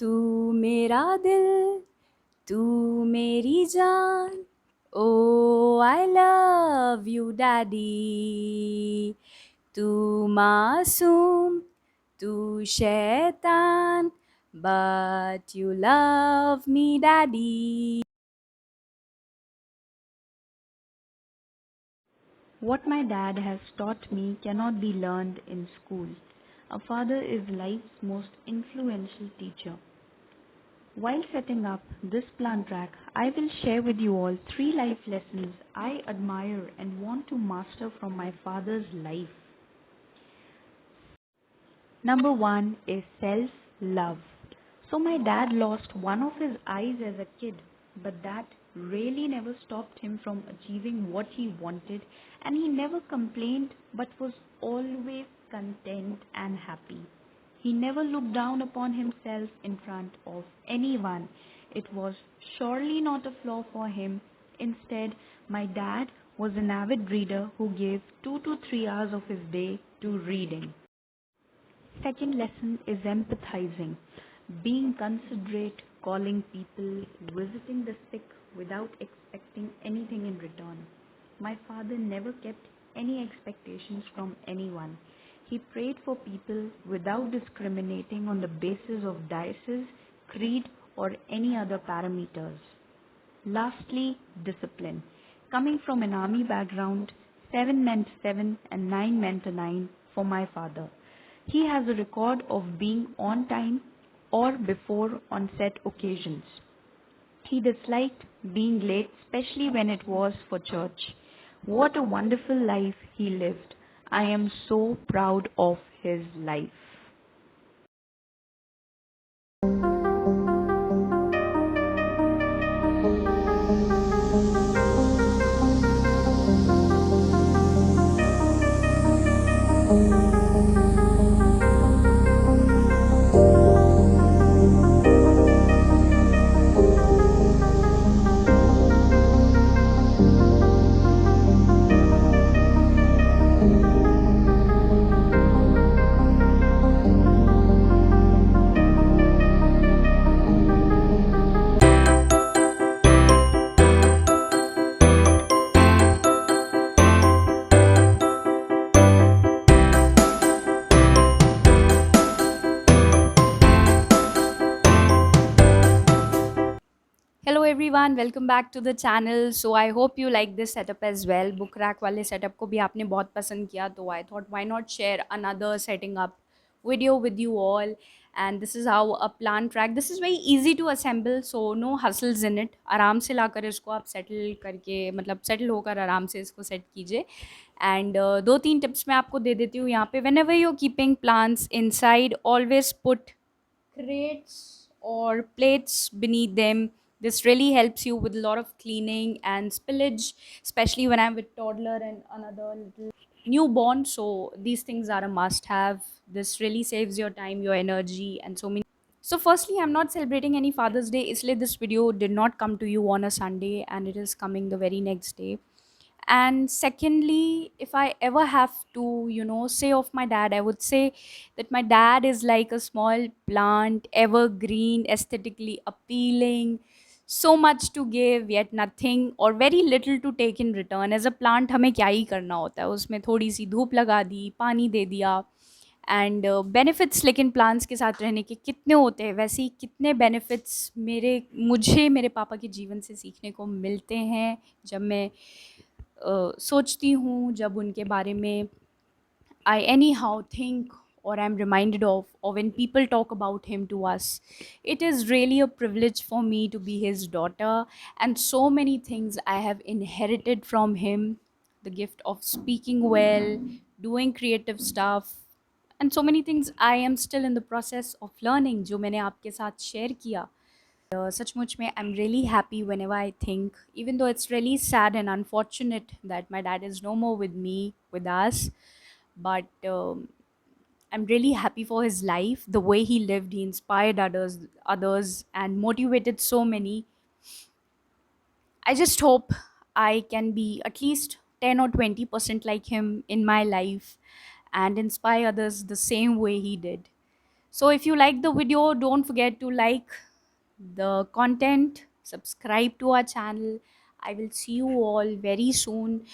तू मेरा दिल, तू मेरी जान, ओ आई लव यू डैडी। तू मासूम, तू शैतान, but you love me daddy. What my dad has taught me cannot be learned in school. A father is life's most influential teacher. While setting up this plant track, I will share with you all three life lessons I admire and want to master from my father's life. Number one is self love. So, my dad lost one of his eyes as a kid, but that really never stopped him from achieving what he wanted, and he never complained but was always content and happy. He never looked down upon himself in front of anyone. It was surely not a flaw for him. Instead, my dad was an avid reader who gave 2 to 3 hours of his day to reading. Second lesson is empathizing, being considerate, calling people, visiting the sick without expecting anything in return. My father never kept any expectations from anyone. He prayed for people without discriminating on the basis of diocese, creed, or any other parameters. Lastly, discipline. Coming from an army background, 7 meant 7 and 9 meant a 9 for my father. He has a record of being on time or before on set occasions. He disliked being late, especially when it was for church. What a wonderful life he lived. I am so proud of his life. Hello everyone, welcome back to the channel. So I hope you like this setup as well. Book rack वाले setup को भी आपने बहुत पसंद किया, तो I thought why not share another setting up video with you all. And this is how a plant rack. This is very easy to assemble, so no hustles in it. आराम से लाकर इसको आप settle करके, मतलब settle होकर आराम से इसको set कीजिए. And दो तीन tips मैं आपको दे देती हूँ यहाँ पे. Whenever you're keeping plants inside, always put crates or plates beneath them. This really helps you with a lot of cleaning and spillage, especially when I'm with toddler and another little newborn. So these things are a must have. This really saves your time, your energy, and so many. So firstly, I'm not celebrating any Father's Day, isliye this video did not come to you on a Sunday and it is coming the very next day. And secondly, if I ever have to, say of my dad, I would say that my dad is like a small plant, evergreen, aesthetically appealing, so much to give yet nothing or very little to take in return. As a plant, हमें क्या ही करना होता है, उसमें थोड़ी सी धूप लगा दी, पानी दे दिया. एंड बेनिफिट्स लेकिन प्लांट्स के साथ रहने के कितने होते हैं, वैसे ही कितने बेनिफिट्स मुझे मेरे पापा के जीवन से सीखने को मिलते हैं जब मैं सोचती हूँ, जब उनके बारे में I any how think or I'm reminded of, or when people talk about him to us. It is really a privilege for me to be his daughter, and so many things I have inherited from him. The gift of speaking well, doing creative stuff, and so many things I am still in the process of learning, जो मैंने आपके साथ share किया. सचमुच में I'm really happy whenever I think, even though it's really sad and unfortunate that my dad is no more with me, with us, but I'm really happy for his life, the way he lived. He inspired others, and motivated so many. I just hope I can be at least 10 or 20% like him in my life and inspire others the same way he did. So if you like the video, don't forget to like the content, subscribe to our channel. I will see you all very soon.